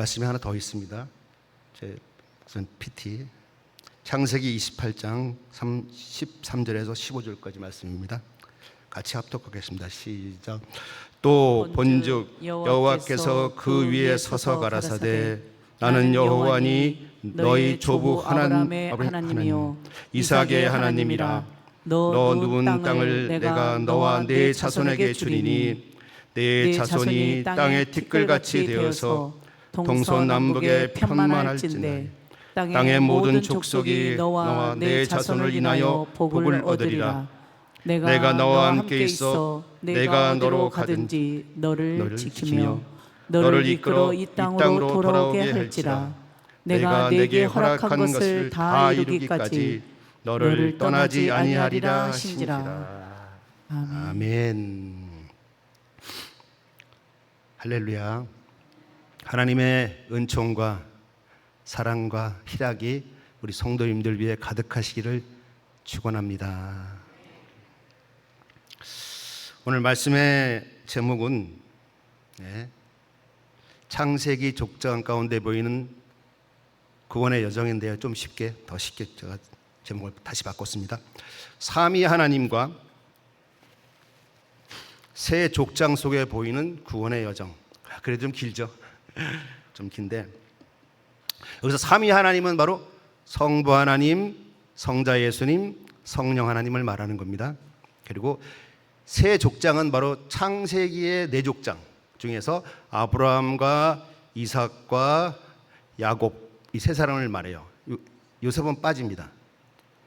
말씀이 하나 더 있습니다. 제 PT 창세기 28장 13절에서 15절까지 말씀입니다. 같이 합독하겠습니다. 시작. 또 본즉 여호와께서 그 위에 서서 가라사대 나는 여호와니 너희 조부 아브라함의 하나님이요 이삭의 하나님이라. 너 누운 땅을 내가 너와 네 자손에게 주리니 네 자손이 땅의 티끌같이 되어서 동서남북에 편만할진대 땅의 모든 족속이 너와 네 자손을 인하여 복을 얻으리라. 내가 너와 함께 있어 내가 너로 가든지 너를 지키며 너를 이끌어 이 땅으로 돌아오게 할지라. 내가 내게 허락한 것을 다 이루기까지 너를 떠나지 아니하리라 하신지라. 아멘. 할렐루야. 하나님의 은총과 사랑과 희락이 우리 성도님들 위해 가득하시기를 축원합니다. 오늘 말씀의 제목은 창세기 족장 가운데 보이는 구원의 여정인데요. 좀 더 쉽게 제가 제목을 다시 바꿨습니다. 삼위 하나님과 새 족장 속에 보이는 구원의 여정. 그래도 좀 길죠. 좀 긴데 여기서 삼위 하나님은 바로 성부 하나님, 성자 예수님, 성령 하나님을 말하는 겁니다. 그리고 새 족장은 바로 창세기의 네 족장 중에서 아브라함과 이삭과 야곱 이 세 사람을 말해요. 요셉은 빠집니다.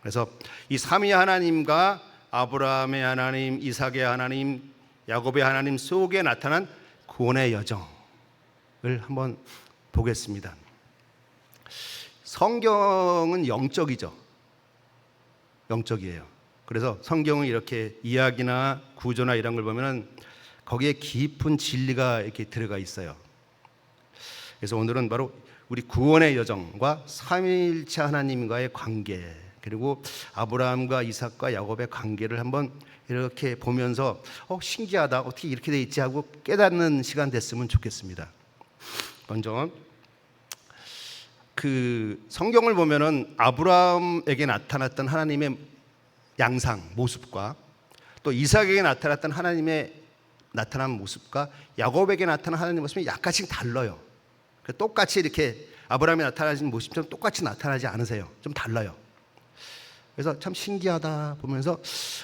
그래서 이 삼위 하나님과 아브라함의 하나님, 이삭의 하나님, 야곱의 하나님 속에 나타난 구원의 여정을 한번 보겠습니다. 성경은 영적이죠. 영적이에요. 그래서 성경은 이렇게 이야기나 구조나 이런 걸 보면은 거기에 깊은 진리가 이렇게 들어가 있어요. 그래서 오늘은 바로 우리 구원의 여정과 삼위일체 하나님과의 관계, 그리고 아브라함과 이삭과 야곱의 관계를 한번 이렇게 보면서 신기하다, 어떻게 이렇게 돼 있지 하고 깨닫는 시간 됐으면 좋겠습니다. 먼저 그 성경을 보면은 아브라함에게 나타났던 하나님의 양상, 모습과 또 이삭에게 나타났던 하나님의 나타난 모습과 야곱에게 나타난 하나님의 모습이 약간씩 달라요. 똑같이 이렇게 아브라함이 나타나신 모습처럼 똑같이 나타나지 않으세요. 좀 달라요. 그래서 참 신기하다 보면서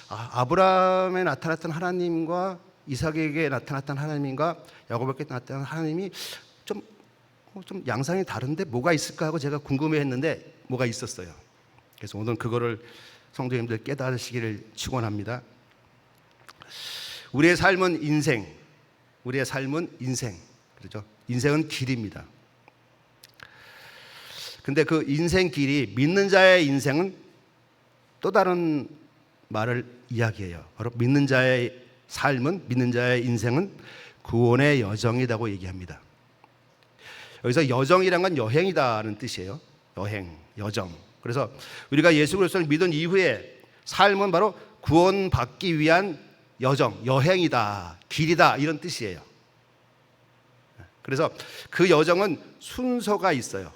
아브라함에 나타났던 하나님과 이삭에게 나타났던 하나님과 야곱에게 나타난 하나님이 좀 양상이 다른데 뭐가 있을까 하고 제가 궁금해했는데 뭐가 있었어요. 그래서 오늘 그거를 성도님들 깨달으시기를 축원합니다. 우리의 삶은 인생, 그렇죠? 인생은 길입니다. 근데 그 인생 길이 믿는 자의 인생은 또 다른 말을 이야기해요. 바로 믿는 자의 삶은, 믿는 자의 인생은 구원의 여정이라고 얘기합니다. 여기서 여정이란 건 여행이다는 뜻이에요. 여행, 여정. 그래서 우리가 예수 그리스도를 믿은 이후에 삶은 바로 구원받기 위한 여정, 여행이다, 길이다 이런 뜻이에요. 그래서 그 여정은 순서가 있어요.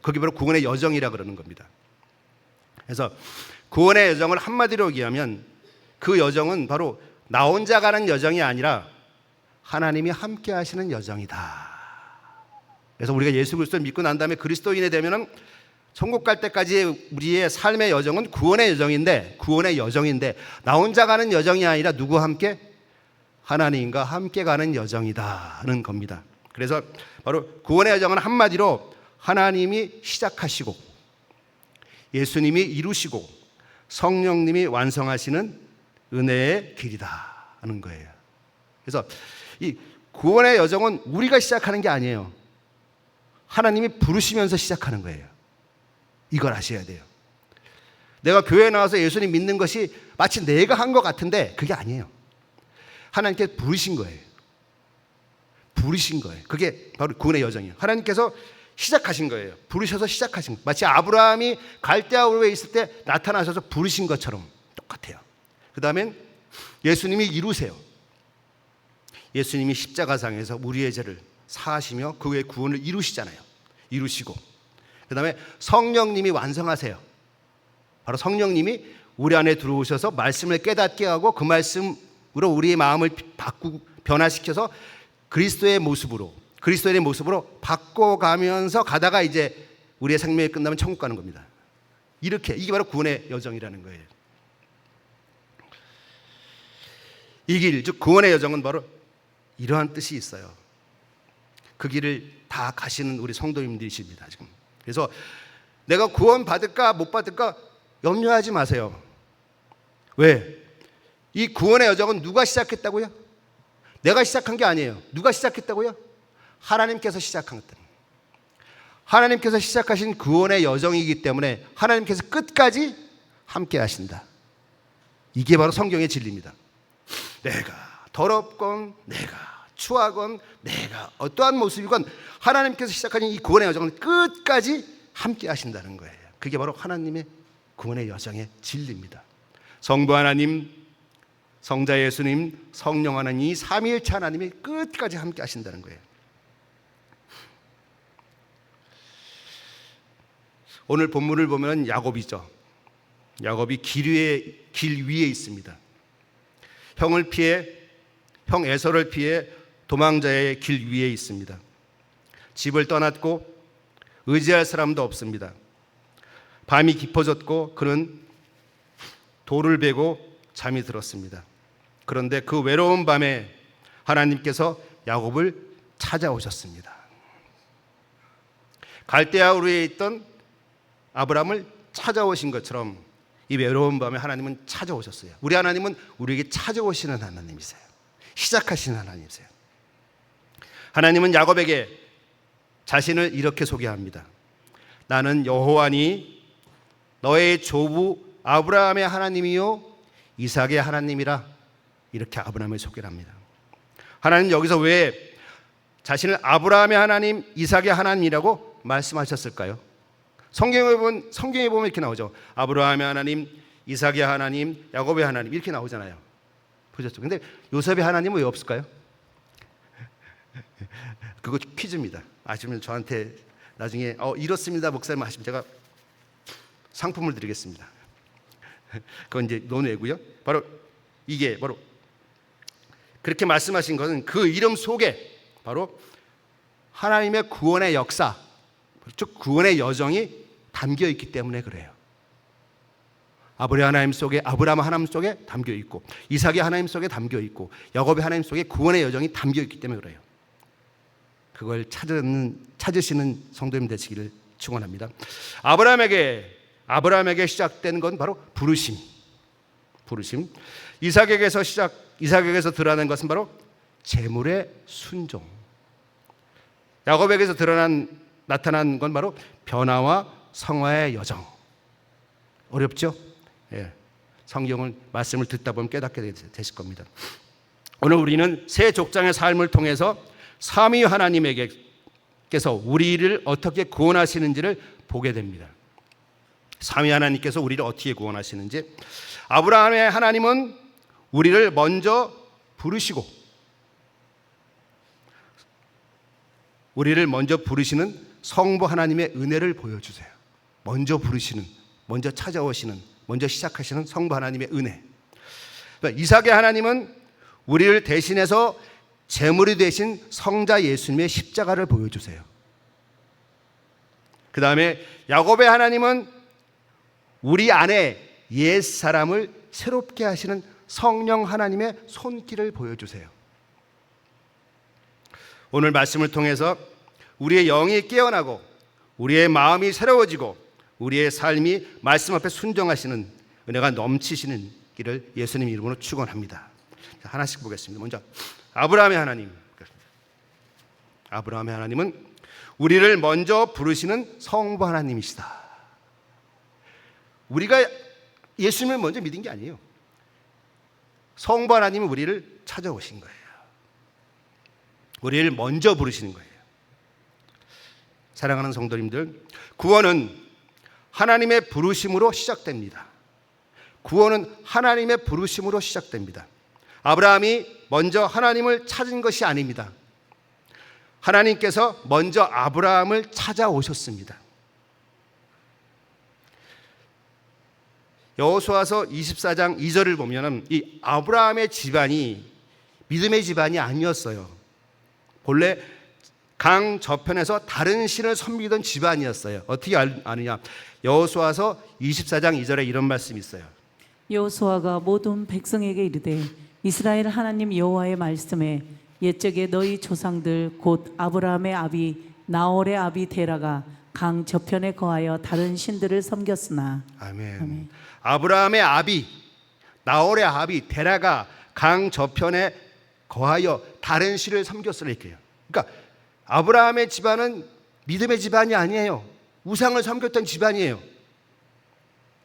그게 바로 구원의 여정이라 그러는 겁니다. 그래서 구원의 여정을 한마디로 얘기하면 그 여정은 바로 나 혼자 가는 여정이 아니라 하나님이 함께 하시는 여정이다. 그래서 우리가 예수 그리스도를 믿고 난 다음에 그리스도인이 되면은 천국 갈 때까지 우리의 삶의 여정은 구원의 여정인데 나 혼자 가는 여정이 아니라 누구와 함께? 하나님과 함께 가는 여정이다는 겁니다. 그래서 바로 구원의 여정은 한마디로 하나님이 시작하시고 예수님이 이루시고 성령님이 완성하시는 은혜의 길이다는 거예요. 그래서 이 구원의 여정은 우리가 시작하는 게 아니에요. 하나님이 부르시면서 시작하는 거예요. 이걸 아셔야 돼요. 내가 교회에 나와서 예수님 믿는 것이 마치 내가 한 것 같은데 그게 아니에요. 하나님께서 부르신 거예요. 그게 바로 구원의 여정이에요. 하나님께서 시작하신 거예요. 부르셔서 시작하신 거예요. 마치 아브라함이 갈대아 우르에 있을 때 나타나셔서 부르신 것처럼 똑같아요. 그 다음엔 예수님이 이루세요. 예수님이 십자가상에서 우리의 죄를 사하시며 그 후에 구원을 이루시잖아요. 이루시고 그 다음에 성령님이 완성하세요. 바로 성령님이 우리 안에 들어오셔서 말씀을 깨닫게 하고 그 말씀으로 우리의 마음을 바꾸고 변화시켜서 그리스도의 모습으로 바꿔가면서 가다가 이제 우리의 생명이 끝나면 천국 가는 겁니다. 이게 바로 구원의 여정이라는 거예요. 이 길, 즉 구원의 여정은 바로 이러한 뜻이 있어요. 그 길을 다 가시는 우리 성도님들이십니다. 지금. 그래서 내가 구원 받을까 못 받을까 염려하지 마세요. 왜? 이 구원의 여정은 누가 시작했다고요? 내가 시작한 게 아니에요. 누가 시작했다고요? 하나님께서 시작한 것. 하나님께서 시작하신 구원의 여정이기 때문에 하나님께서 끝까지 함께 하신다. 이게 바로 성경의 진리입니다. 내가 더럽건 내가 추하건 내가 어떠한 모습이건 하나님께서 시작하신 이 구원의 여정은 끝까지 함께 하신다는 거예요. 그게 바로 하나님의 구원의 여정의 진리입니다. 성부 하나님, 성자 예수님, 성령 하나님, 이 삼위일체 하나님이 끝까지 함께 하신다는 거예요. 오늘 본문을 보면 야곱이죠. 야곱이 길 위에 있습니다. 형 에서를 피해 도망자의 길 위에 있습니다. 집을 떠났고 의지할 사람도 없습니다. 밤이 깊어졌고 그는 돌을 베고 잠이 들었습니다. 그런데 그 외로운 밤에 하나님께서 야곱을 찾아오셨습니다. 갈대아 우르에 있던 아브라함을 찾아오신 것처럼 이 외로운 밤에 하나님은 찾아오셨어요. 우리 하나님은 우리에게 찾아오시는 하나님이세요. 시작하시는 하나님이세요. 하나님은 야곱에게 자신을 이렇게 소개합니다. 나는 여호와니 너의 조부 아브라함의 하나님이요 이삭의 하나님이라. 이렇게 아브라함을 소개를 합니다. 하나님 여기서 왜 자신을 아브라함의 하나님, 이삭의 하나님이라고 말씀하셨을까요? 성경에 보면 이렇게 나오죠. 아브라함의 하나님, 이삭의 하나님, 야곱의 하나님 이렇게 나오잖아요. 보셨죠? 근데 요셉의 하나님은 왜 없을까요? 그거 퀴즈입니다. 아시면 저한테 나중에 이렇습니다 목사님 하시면 제가 상품을 드리겠습니다. 그건 이제 논외고요. 바로 이게 바로 그렇게 말씀하신 것은 그 이름 속에 바로 하나님의 구원의 역사, 즉 구원의 여정이 담겨 있기 때문에 그래요. 아브라함 하나님 속에 담겨 있고 이삭의 하나님 속에 담겨 있고 야곱의 하나님 속에 구원의 여정이 담겨 있기 때문에 그래요. 그걸 찾으시는 성도님 되시기를 축원합니다. 아브라함에게 시작된 건 바로 부르심. 이삭에게서 드러나는 것은 바로 재물의 순종. 야곱에게서 나타난 건 바로 변화와 성화의 여정. 어렵죠? 예. 성경을 말씀을 듣다 보면 깨닫게 되실 겁니다. 오늘 우리는 새 족장의 삶을 통해서 삼위 하나님께서 우리를 어떻게 구원하시는지를 보게 됩니다. 삼위 하나님께서 우리를 어떻게 구원하시는지. 아브라함의 하나님은 우리를 먼저 부르시고 우리를 먼저 부르시는 성부 하나님의 은혜를 보여주세요. 먼저 부르시는, 먼저 찾아오시는, 먼저 시작하시는 성부 하나님의 은혜. 이삭의 하나님은 우리를 대신해서 제물이 되신 성자 예수님의 십자가를 보여주세요. 그 다음에 야곱의 하나님은 우리 안에 옛 사람을 새롭게 하시는 성령 하나님의 손길을 보여주세요. 오늘 말씀을 통해서 우리의 영이 깨어나고 우리의 마음이 새로워지고 우리의 삶이 말씀 앞에 순종하시는 은혜가 넘치시는 길을 예수님 이름으로 축원합니다. 하나씩 보겠습니다. 먼저 아브라함의 하나님은 우리를 먼저 부르시는 성부 하나님이시다. 우리가 예수님을 먼저 믿은 게 아니에요. 성부 하나님이 우리를 찾아오신 거예요. 우리를 먼저 부르시는 거예요. 사랑하는 성도님들, 구원은 하나님의 부르심으로 시작됩니다. 구원은 하나님의 부르심으로 시작됩니다. 아브라함이 먼저 하나님을 찾은 것이 아닙니다. 하나님께서 먼저 아브라함을 찾아오셨습니다. 여호수아서 24장 2절을 보면 이 아브라함의 집안이 믿음의 집안이 아니었어요. 본래 강 저편에서 다른 신을 섬기던 집안이었어요. 어떻게 아느냐? 여호수아서 24장 2절에 이런 말씀이 있어요. 여호수아가 모든 백성에게 이르되 이스라엘 하나님 여호와의 말씀에 옛적에 너희 조상들 곧 아브라함의 아비 나홀의 아비 데라가 강 저편에 거하여 다른 신들을 섬겼으나. 아멘. 아멘. 아브라함의 아비 나홀의 아비 데라가 강 저편에 거하여 다른 신을 섬겼으나 이렇게요. 그러니까 아브라함의 집안은 믿음의 집안이 아니에요. 우상을 섬겼던 집안이에요.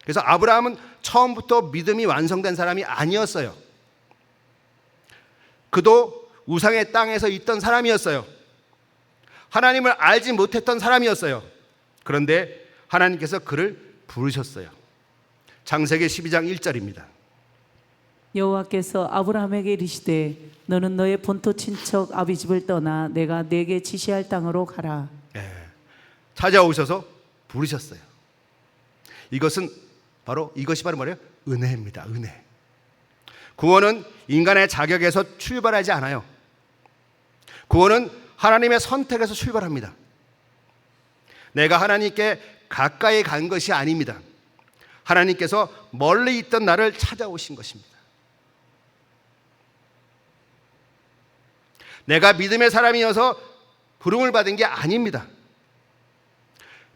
그래서 아브라함은 처음부터 믿음이 완성된 사람이 아니었어요. 그도 우상의 땅에서 있던 사람이었어요. 하나님을 알지 못했던 사람이었어요. 그런데 하나님께서 그를 부르셨어요. 창세기 12장 1절입니다. 여호와께서 아브라함에게 이르시되 너는 너의 본토 친척 아비 집을 떠나 내가 네게 지시할 땅으로 가라. 찾아오셔서 부르셨어요. 이것이 바로 뭐예요? 은혜입니다. 은혜. 구원은 인간의 자격에서 출발하지 않아요. 구원은 하나님의 선택에서 출발합니다. 내가 하나님께 가까이 간 것이 아닙니다. 하나님께서 멀리 있던 나를 찾아오신 것입니다. 내가 믿음의 사람이어서 부름을 받은 게 아닙니다.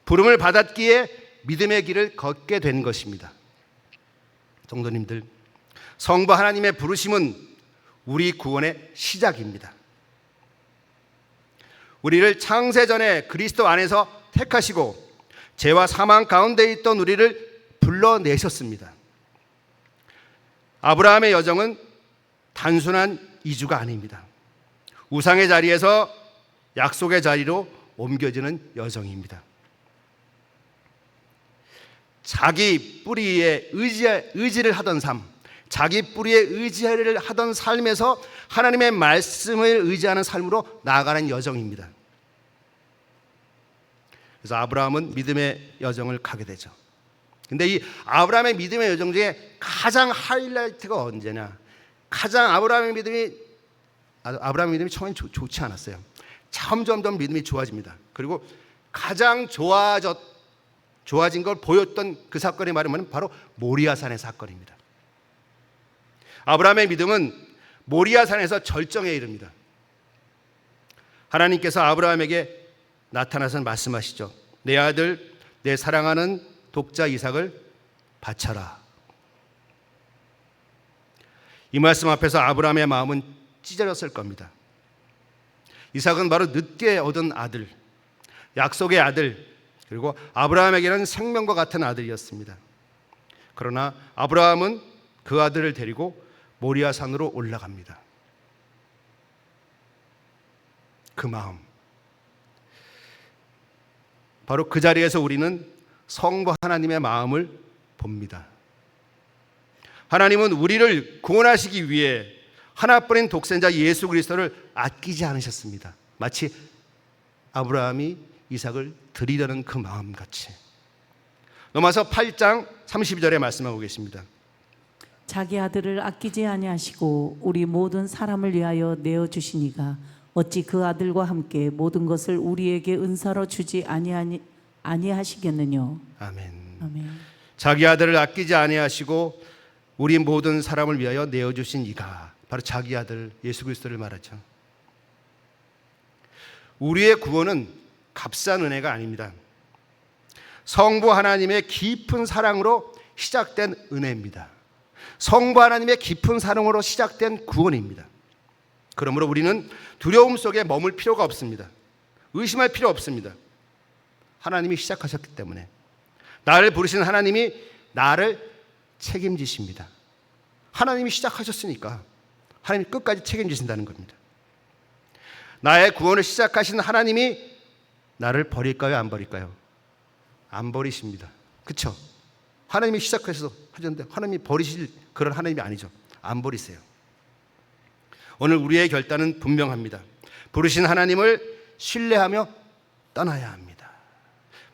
부름을 받았기에 믿음의 길을 걷게 된 것입니다. 성도님들, 성부 하나님의 부르심은 우리 구원의 시작입니다. 우리를 창세전에 그리스도 안에서 택하시고 죄와 사망 가운데 있던 우리를 불러내셨습니다. 아브라함의 여정은 단순한 이주가 아닙니다. 우상의 자리에서 약속의 자리로 옮겨지는 여정입니다. 자기 뿌리에 의지를 하던 삶, 자기 뿌리에 의지를 하던 삶에서 하나님의 말씀을 의지하는 삶으로 나아가는 여정입니다. 그래서 아브라함은 믿음의 여정을 가게 되죠. 근데 이 아브라함의 믿음의 여정 중에 가장 하이라이트가 언제냐? 아브라함의 믿음이 처음엔 좋지 않았어요. 점점 믿음이 좋아집니다. 그리고 가장 좋아진 걸 보였던 그 사건의 말은 바로 모리아산의 사건입니다. 아브라함의 믿음은 모리아산에서 절정에 이릅니다. 하나님께서 아브라함에게 나타나서 말씀하시죠. 내 아들, 내 사랑하는 독자 이삭을 바쳐라. 이 말씀 앞에서 아브라함의 마음은 찢어졌을 겁니다. 이삭은 바로 늦게 얻은 아들, 약속의 아들, 그리고 아브라함에게는 생명과 같은 아들이었습니다. 그러나 아브라함은 그 아들을 데리고 모리아산으로 올라갑니다. 그 마음, 바로 그 자리에서 우리는 성부 하나님의 마음을 봅니다. 하나님은 우리를 구원하시기 위해 하나뿐인 독생자 예수 그리스도를 아끼지 않으셨습니다. 마치 아브라함이 이삭을 드리려는 그 마음같이. 로마서 8장 32절에 말씀하고 계십니다. 자기 아들을 아끼지 아니하시고 우리 모든 사람을 위하여 내어 주시니가 어찌 그 아들과 함께 모든 것을 우리에게 은사로 주지 아니하시겠느냐. 아멘. 아멘. 자기 아들을 아끼지 아니하시고 우리 모든 사람을 위하여 내어 주신 이가 바로 자기 아들 예수 그리스도를 말하죠. 우리의 구원은 값싼 은혜가 아닙니다. 성부 하나님의 깊은 사랑으로 시작된 은혜입니다. 성부 하나님의 깊은 사랑으로 시작된 구원입니다. 그러므로 우리는 두려움 속에 머물 필요가 없습니다. 의심할 필요 없습니다. 하나님이 시작하셨기 때문에 나를 부르신 하나님이 나를 책임지십니다. 하나님이 시작하셨으니까 하나님이 끝까지 책임지신다는 겁니다. 나의 구원을 시작하신 하나님이 나를 버릴까요? 안 버릴까요? 안 버리십니다. 그렇죠? 하나님이 시작해서 하셨는데 하나님이 버리실 그런 하나님이 아니죠. 안 버리세요. 오늘 우리의 결단은 분명합니다. 부르신 하나님을 신뢰하며 떠나야 합니다.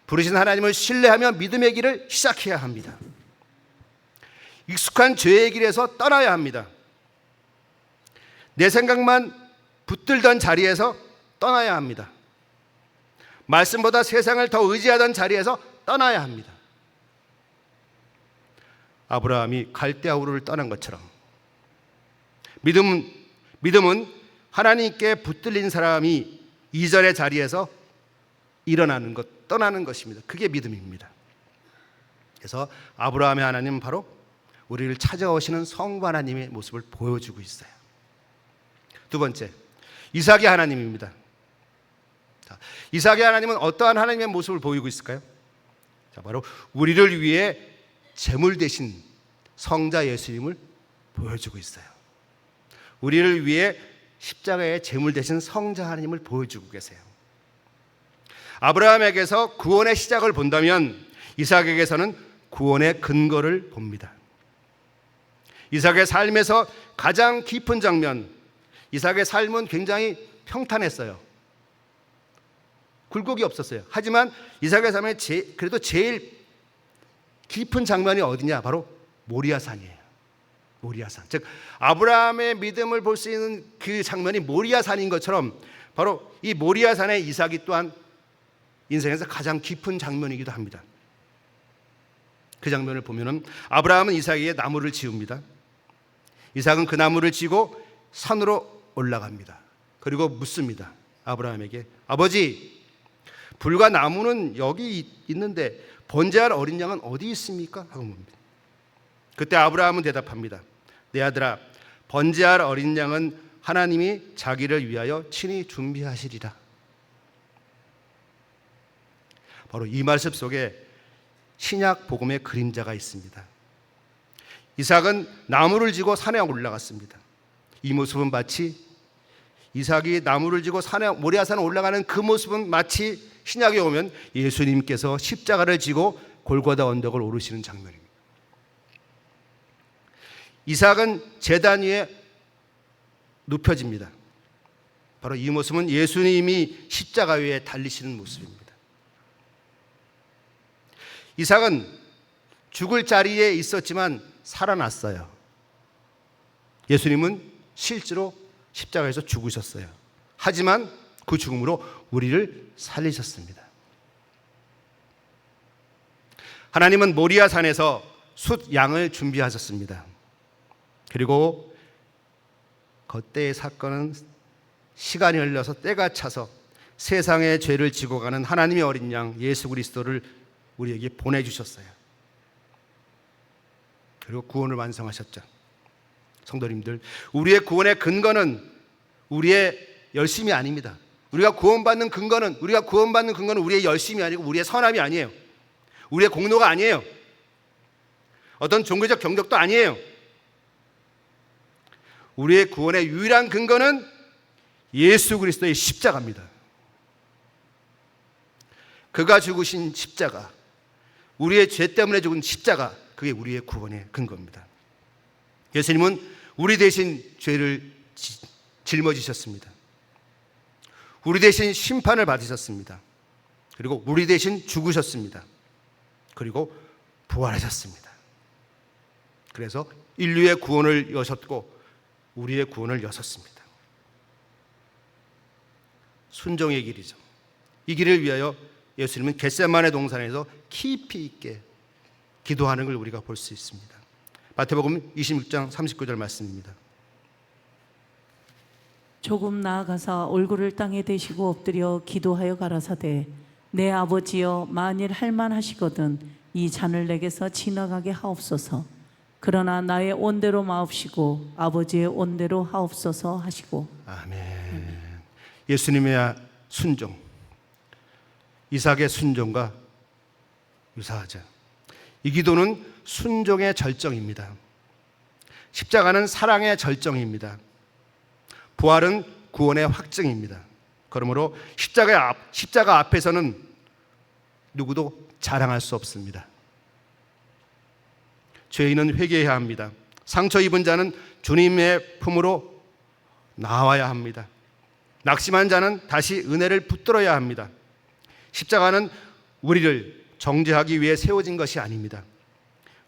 부르신 하나님을 신뢰하며 믿음의 길을 시작해야 합니다. 익숙한 죄의 길에서 떠나야 합니다. 내 생각만 붙들던 자리에서 떠나야 합니다. 말씀보다 세상을 더 의지하던 자리에서 떠나야 합니다. 아브라함이 갈대아 우르를 떠난 것처럼 믿음은 하나님께 붙들린 사람이 이전의 자리에서 일어나는 것, 떠나는 것입니다. 그게 믿음입니다. 그래서 아브라함의 하나님은 바로 우리를 찾아오시는 성부 하나님의 모습을 보여주고 있어요. 두 번째, 이삭의 하나님입니다. 자, 이삭의 하나님은 어떠한 하나님의 모습을 보이고 있을까요? 자, 바로 우리를 위해 제물 대신 성자 예수님을 보여주고 있어요. 우리를 위해 십자가의 제물 대신 성자 하나님을 보여주고 계세요. 아브라함에게서 구원의 시작을 본다면 이삭에게서는 구원의 근거를 봅니다. 이삭의 삶에서 가장 깊은 장면, 이삭의 삶은 굉장히 평탄했어요. 굴곡이 없었어요. 하지만 이삭의 삶에 그래도 제일 깊은 장면이 어디냐? 바로 모리아산이에요. 모리아산. 즉 아브라함의 믿음을 볼 수 있는 그 장면이 모리아산인 것처럼 바로 이 모리아산의 이삭이 또한 인생에서 가장 깊은 장면이기도 합니다. 그 장면을 보면은 아브라함은 이삭에게 나무를 지웁니다. 이삭은 그 나무를 지고 산으로 올라갑니다. 그리고 묻습니다. 아브라함에게, 아버지, 불과 나무는 여기 있는데 번제할 어린 양은 어디 있습니까? 하고 묻습니다. 그때 아브라함은 대답합니다. 내 아들아, 번제할 어린 양은 하나님이 자기를 위하여 친히 준비하시리라. 바로 이 말씀 속에 신약 복음의 그림자가 있습니다. 이삭은 나무를 지고 산에 올라갔습니다. 이 모습은 마치 이삭이 나무를 지고 산에 모리아산에 올라가는 그 모습은 마치 신약에 오면 예수님께서 십자가를 지고 골고다 언덕을 오르시는 장면입니다. 이삭은 제단 위에 눕혀집니다. 바로 이 모습은 예수님이 십자가 위에 달리시는 모습입니다. 이삭은 죽을 자리에 있었지만 살아났어요. 예수님은 실제로 십자가에서 죽으셨어요. 하지만 그 죽음으로 우리를 살리셨습니다. 하나님은 모리아산에서 숫 양을 준비하셨습니다. 그리고 그때의 사건은 시간이 흘러서 때가 차서 세상의 죄를 지고 가는 하나님의 어린 양 예수 그리스도를 우리에게 보내주셨어요. 그리고 구원을 완성하셨죠. 성도님들, 우리의 구원의 근거는 우리의 열심이 아닙니다. 우리가 구원받는 근거는 우리의 열심이 아니고 우리의 선함이 아니에요. 우리의 공로가 아니에요. 어떤 종교적 경력도 아니에요. 우리의 구원의 유일한 근거는 예수 그리스도의 십자가입니다. 그가 죽으신 십자가, 우리의 죄 때문에 죽은 십자가, 그게 우리의 구원의 근거입니다. 예수님은 우리 대신 죄를 짊어지셨습니다. 우리 대신 심판을 받으셨습니다. 그리고 우리 대신 죽으셨습니다. 그리고 부활하셨습니다. 그래서 인류의 구원을 여셨고 우리의 구원을 여셨습니다. 순종의 길이죠. 이 길을 위하여 예수님은 겟세마네 동산에서 깊이 있게 기도하는 걸 우리가 볼 수 있습니다. 마태복음 26장 39절 말씀입니다. 조금 나아가사 얼굴을 땅에 대시고 엎드려 기도하여 가라사대 내 아버지여 만일 할만하시거든 이 잔을 내게서 지나가게 하옵소서. 그러나 나의 온대로 마옵시고 아버지의 온대로 하옵소서 하시고. 아멘. 예수님의 순종, 이삭의 순종과 유사하죠. 이 기도는 순종의 절정입니다. 십자가는 사랑의 절정입니다. 부활은 구원의 확증입니다. 그러므로 십자가 앞에서는 누구도 자랑할 수 없습니다. 죄인은 회개해야 합니다. 상처 입은 자는 주님의 품으로 나와야 합니다. 낙심한 자는 다시 은혜를 붙들어야 합니다. 십자가는 우리를 정죄하기 위해 세워진 것이 아닙니다.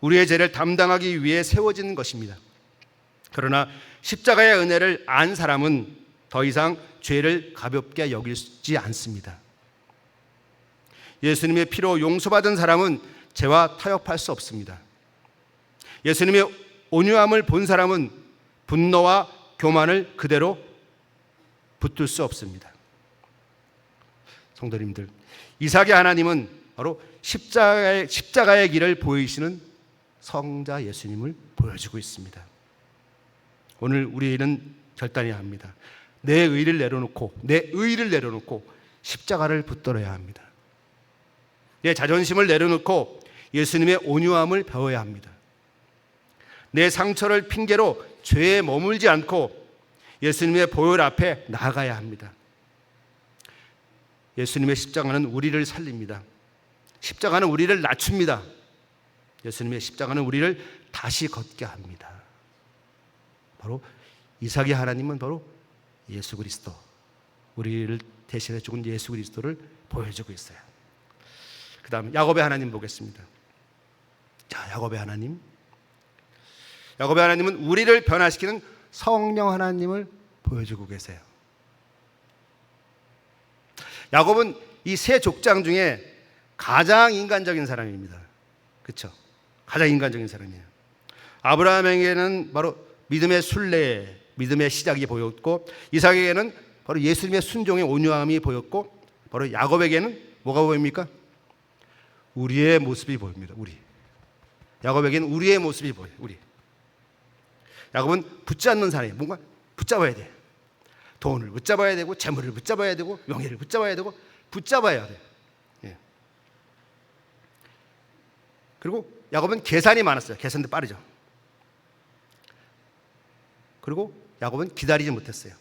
우리의 죄를 담당하기 위해 세워진 것입니다. 그러나 십자가의 은혜를 안 사람은 더 이상 죄를 가볍게 여기지 않습니다. 예수님의 피로 용서받은 사람은 죄와 타협할 수 없습니다. 예수님의 온유함을 본 사람은 분노와 교만을 그대로 붙들 수 없습니다. 성도님들, 이삭의 하나님은 바로 십자가의 길을 보이시는 성자 예수님을 보여주고 있습니다. 오늘 우리는 결단해야 합니다. 내 의를 내려놓고 십자가를 붙들어야 합니다. 내 자존심을 내려놓고 예수님의 온유함을 배워야 합니다. 내 상처를 핑계로 죄에 머물지 않고 예수님의 보혈 앞에 나아가야 합니다. 예수님의 십자가는 우리를 살립니다. 십자가는 우리를 낮춥니다. 예수님의 십자가는 우리를 다시 걷게 합니다. 바로 이삭의 하나님은 바로 예수 그리스도, 우리를 대신해 죽은 예수 그리스도를 보여주고 있어요. 그 다음 야곱의 하나님 보겠습니다. 자, 야곱의 하나님은 우리를 변화시키는 성령 하나님을 보여주고 계세요. 야곱은 이 세 족장 중에 가장 인간적인 사람입니다. 그렇죠? 가장 인간적인 사람이에요. 아브라함에게는 바로 믿음의 순례, 믿음의 시작이 보였고, 이삭에게는 바로 예수님의 순종의 온유함이 보였고, 바로 야곱에게는 뭐가 보입니까? 우리의 모습이 보입니다. 야곱에게는 우리의 모습이 보여요. 야곱은 붙잡는 사람이에요. 뭔가 붙잡아야 돼. 돈을 붙잡아야 되고, 재물을 붙잡아야 되고, 명예를 붙잡아야 되고, 붙잡아야 돼. 예. 그리고 야곱은 계산이 많았어요. 계산도 빠르죠. 그리고 야곱은 기다리지 못했어요.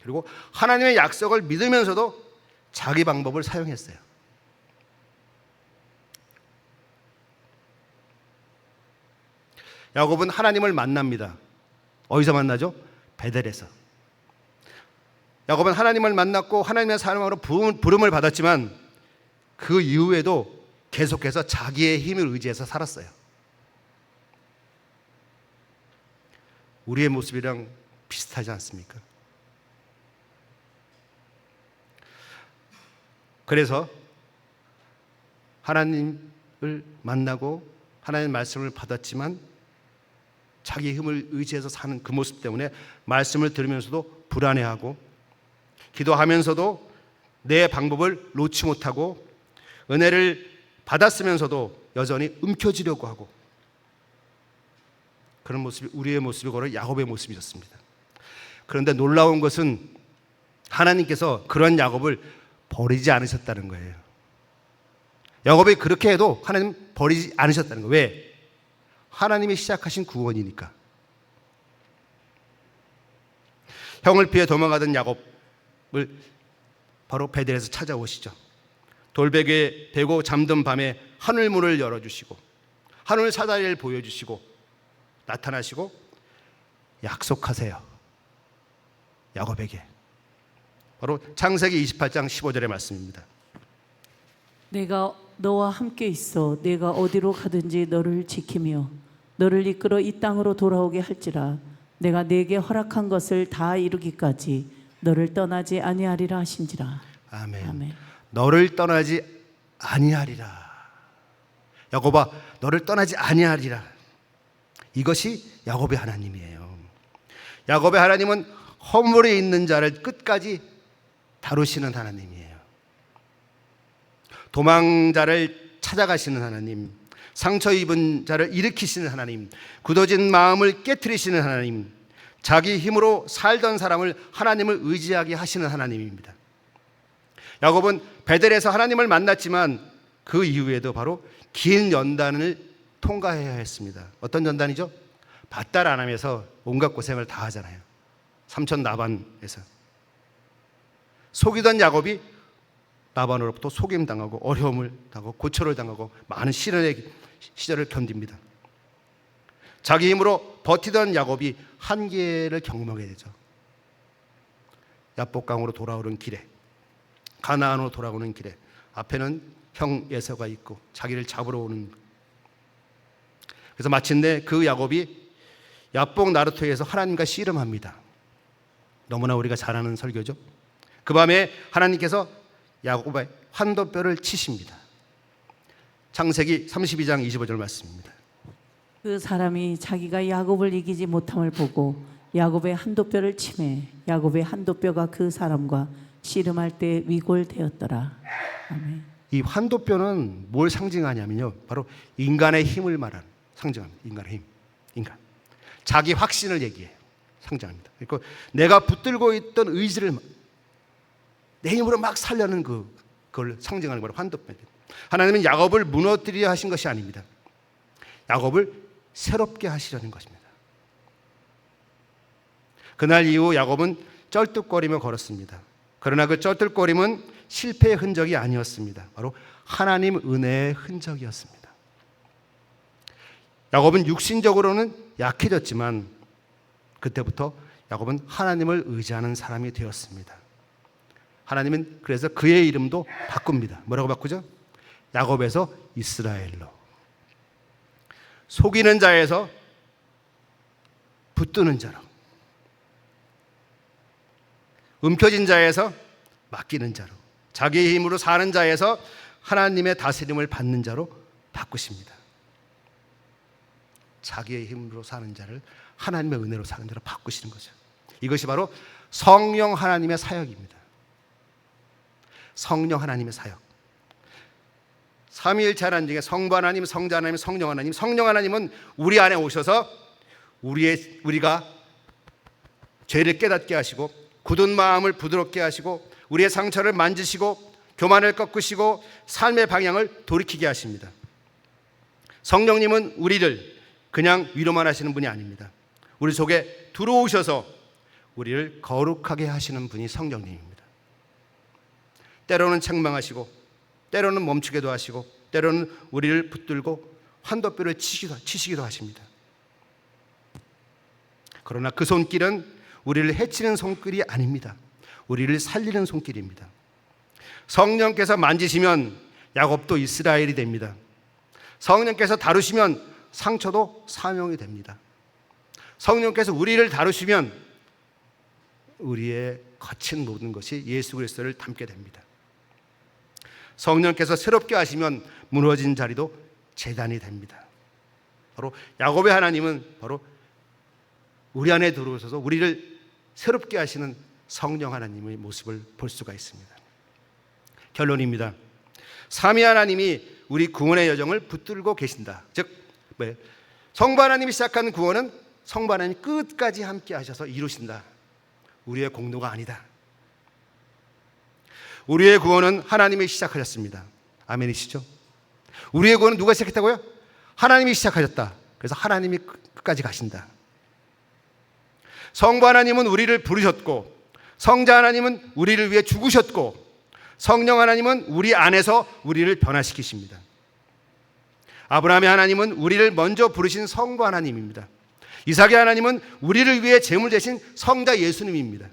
그리고 하나님의 약속을 믿으면서도 자기 방법을 사용했어요. 야곱은 하나님을 만납니다. 어디서 만나죠? 베델에서. 야곱은 하나님을 만났고 하나님의 사람으로 부름을 받았지만 그 이후에도 계속해서 자기의 힘을 의지해서 살았어요. 우리의 모습이랑 비슷하지 않습니까? 그래서 하나님을 만나고 하나님의 말씀을 받았지만 자기 힘을 의지해서 사는 그 모습 때문에 말씀을 들으면서도 불안해하고, 기도하면서도 내 방법을 놓지 못하고, 은혜를 받았으면서도 여전히 움켜쥐려고 하고, 그런 모습이 우리의 모습이 바로 야곱의 모습이었습니다. 그런데 놀라운 것은 하나님께서 그런 야곱을 버리지 않으셨다는 거예요. 야곱이 그렇게 해도 하나님 버리지 않으셨다는 거예요. 왜? 하나님이 시작하신 구원이니까. 형을 피해 도망가던 야곱을 바로 베델에서 찾아오시죠. 돌베개에 대고 잠든 밤에 하늘문을 열어주시고 하늘 사다리를 보여주시고 나타나시고 약속하세요. 야곱에게. 바로 창세기 28장 15절의 말씀입니다. 내가 너와 함께 있어 내가 어디로 가든지 너를 지키며 너를 이끌어 이 땅으로 돌아오게 할지라 내가 내게 허락한 것을 다 이루기까지 너를 떠나지 아니하리라 하신지라. 아멘. 아멘. 너를 떠나지 아니하리라. 야곱아, 너를 떠나지 아니하리라. 이것이 야곱의 하나님이에요. 야곱의 하나님은 허물에 있는 자를 끝까지 다루시는 하나님이에요. 도망자를 찾아가시는 하나님, 상처 입은 자를 일으키시는 하나님, 굳어진 마음을 깨트리시는 하나님, 자기 힘으로 살던 사람을 하나님을 의지하게 하시는 하나님입니다. 야곱은 베델에서 하나님을 만났지만 그 이후에도 바로 긴 연단을 통과해야 했습니다. 어떤 연단이죠? 밧달 아람에서 온갖 고생을 다 하잖아요. 삼촌 라반에서 속이던 야곱이 라반으로부터 속임당하고 어려움을 당하고 고초를 당하고 많은 시련의 시절을 견딥니다. 자기 힘으로 버티던 야곱이 한계를 경험하게 되죠. 야복강으로 돌아오는 길에, 가나안으로 돌아오는 길에 앞에는 형 에서가 있고 자기를 잡으러 오는. 그래서 마침내 그 야곱이 야복 나루토에서 하나님과 씨름합니다. 너무나 우리가 잘 아는 설교죠. 그 밤에 하나님께서 야곱의 환도뼈를 치십니다. 창세기 32장 25절 말씀입니다. 그 사람이 자기가 야곱을 이기지 못함을 보고 야곱의 한도뼈를 치매 야곱의 한도뼈가 그 사람과 씨름할 때 위골되었더라. 아멘. 이 환도뼈는 뭘 상징하냐면요, 바로 인간의 힘을 말하는, 상징합니다. 인간의 힘, 인간, 자기 확신을 얘기해요. 상징합니다. 그리고 내가 붙들고 있던 의지를 내 힘으로 막 살려는 그걸 상징하는 거로 환도뼈입니다. 하나님은 야곱을 무너뜨리려 하신 것이 아닙니다. 야곱을 새롭게 하시려는 것입니다. 그날 이후 야곱은 쩔뚝거리며 걸었습니다. 그러나 그 쩔뚝거림은 실패의 흔적이 아니었습니다. 바로 하나님 은혜의 흔적이었습니다. 야곱은 육신적으로는 약해졌지만 그때부터 야곱은 하나님을 의지하는 사람이 되었습니다. 하나님은 그래서 그의 이름도 바꿉니다. 뭐라고 바꾸죠? 야곱에서 이스라엘로. 속이는 자에서 붙드는 자로, 움켜진 자에서 맡기는 자로, 자기의 힘으로 사는 자에서 하나님의 다스림을 받는 자로 바꾸십니다. 자기의 힘으로 사는 자를 하나님의 은혜로 사는 자로 바꾸시는 거죠. 이것이 바로 성령 하나님의 사역입니다. 성령 하나님의 사역. 삼위일체 하나님 중에 성부 하나님, 성자 하나님, 성령 하나님. 성령 하나님은 우리 안에 오셔서 우리가 죄를 깨닫게 하시고 굳은 마음을 부드럽게 하시고 우리의 상처를 만지시고 교만을 꺾으시고 삶의 방향을 돌이키게 하십니다. 성령님은 우리를 그냥 위로만 하시는 분이 아닙니다. 우리 속에 들어오셔서 우리를 거룩하게 하시는 분이 성령님입니다. 때로는 책망하시고 때로는 멈추게도 하시고 때로는 우리를 붙들고 환도뼈를 치시기도 하십니다. 그러나 그 손길은 우리를 해치는 손길이 아닙니다. 우리를 살리는 손길입니다. 성령께서 만지시면 야곱도 이스라엘이 됩니다. 성령께서 다루시면 상처도 사명이 됩니다. 성령께서 우리를 다루시면 우리의 거친 모든 것이 예수 그리스도를 닮게 됩니다. 성령께서 새롭게 하시면 무너진 자리도 재단이 됩니다. 바로 야곱의 하나님은 바로 우리 안에 들어오셔서 우리를 새롭게 하시는 성령 하나님의 모습을 볼 수가 있습니다. 결론입니다. 삼위 하나님이 우리 구원의 여정을 붙들고 계신다. 즉 성부 하나님이 시작한 구원은 성부 하나님이 끝까지 함께 하셔서 이루신다. 우리의 공로가 아니다. 우리의 구원은 하나님이 시작하셨습니다. 아멘이시죠? 우리의 구원은 누가 시작했다고요? 하나님이 시작하셨다. 그래서 하나님이 끝까지 가신다. 성부 하나님은 우리를 부르셨고 성자 하나님은 우리를 위해 죽으셨고 성령 하나님은 우리 안에서 우리를 변화시키십니다. 아브라함의 하나님은 우리를 먼저 부르신 성부 하나님입니다. 이삭의 하나님은 우리를 위해 제물 대신 성자 예수님입니다.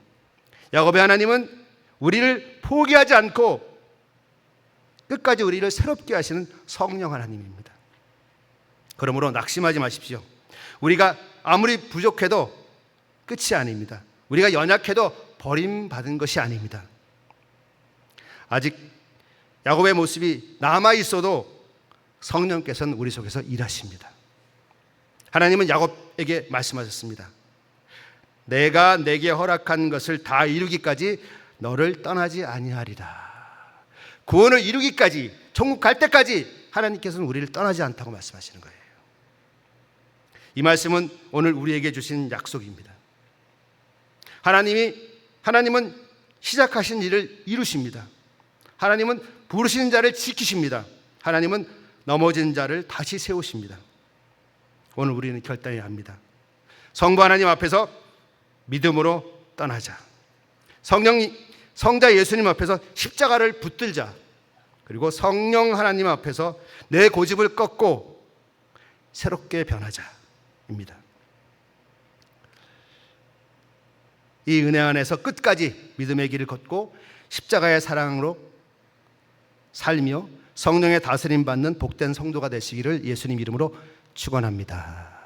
야곱의 하나님은 우리를 포기하지 않고 끝까지 우리를 새롭게 하시는 성령 하나님입니다. 그러므로 낙심하지 마십시오. 우리가 아무리 부족해도 끝이 아닙니다. 우리가 연약해도 버림받은 것이 아닙니다. 아직 야곱의 모습이 남아있어도 성령께서는 우리 속에서 일하십니다. 하나님은 야곱에게 말씀하셨습니다. 내가 내게 허락한 것을 다 이루기까지 너를 떠나지 아니하리라. 구원을 이루기까지, 천국 갈 때까지 하나님께서는 우리를 떠나지 않다고 말씀하시는 거예요. 이 말씀은 오늘 우리에게 주신 약속입니다. 하나님은 시작하신 일을 이루십니다. 하나님은 부르시는 자를 지키십니다. 하나님은 넘어진 자를 다시 세우십니다. 오늘 우리는 결단해야 합니다. 성부 하나님 앞에서 믿음으로 떠나자. 성자 예수님 앞에서 십자가를 붙들자. 그리고 성령 하나님 앞에서 내 고집을 꺾고 새롭게 변하자입니다. 이 은혜 안에서 끝까지 믿음의 길을 걷고 십자가의 사랑으로 살며 성령의 다스림 받는 복된 성도가 되시기를 예수님 이름으로 축원합니다.